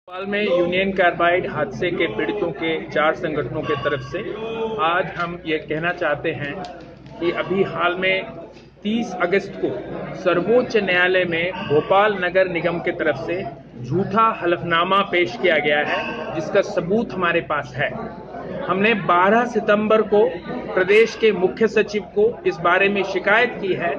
भोपाल में union carbide हादसे के पीड़ितों के 4 संगठनों के तरफ से आज हम ये कहना चाहते हैं कि अभी हाल में 30 अगस्त को सर्वोच्च न्यायालय में भोपाल नगर निगम के तरफ से झूठा हलफनामा पेश किया गया है, जिसका सबूत हमारे पास है। हमने 12 सितंबर को प्रदेश के मुख्य सचिव को इस बारे में शिकायत की है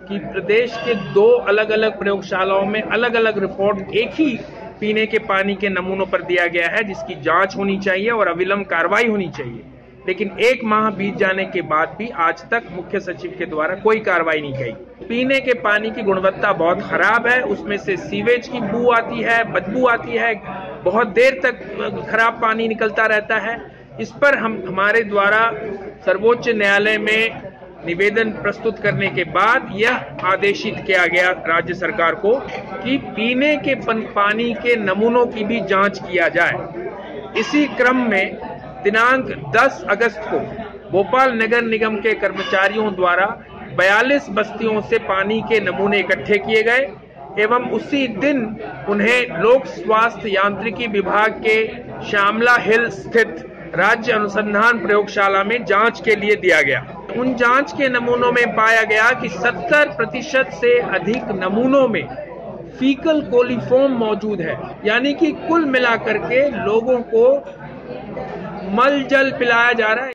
कि प्रदेश के 2 अलग अलग प्रयोगशालाओं में अलग अलग रिपोर्ट एक ही पीने के पानी के नमूनों पर दिया गया है, जिसकी जांच होनी चाहिए और अविलंब कार्रवाई होनी चाहिए। लेकिन 1 माह बीत जाने के बाद भी आज तक मुख्य सचिव के द्वारा कोई कार्रवाई नहीं की। पीने के पानी की गुणवत्ता बहुत खराब है, उसमें से सीवेज की बू आती है, बदबू आती है, बहुत देर तक खराब पानी निकलता रहता है। इस पर हमारे द्वारा सर्वोच्च न्यायालय में निवेदन प्रस्तुत करने के बाद यह आदेशित किया गया राज्य सरकार को कि पीने के पानी के नमूनों की भी जांच किया जाए। इसी क्रम में दिनांक 10 अगस्त को भोपाल नगर निगम के कर्मचारियों द्वारा 42 बस्तियों से पानी के नमूने इकट्ठे किए गए एवं उसी दिन उन्हें लोक स्वास्थ्य यांत्रिकी विभाग के श्यामला हिल स्थित राज्य अनुसंधान प्रयोगशाला में जांच के लिए दिया गया। उन जांच के नमूनों में पाया गया कि 70% से अधिक नमूनों में फीकल कोलीफॉर्म मौजूद है, यानी कि कुल मिलाकर के लोगों को मल जल पिलाया जा रहा है।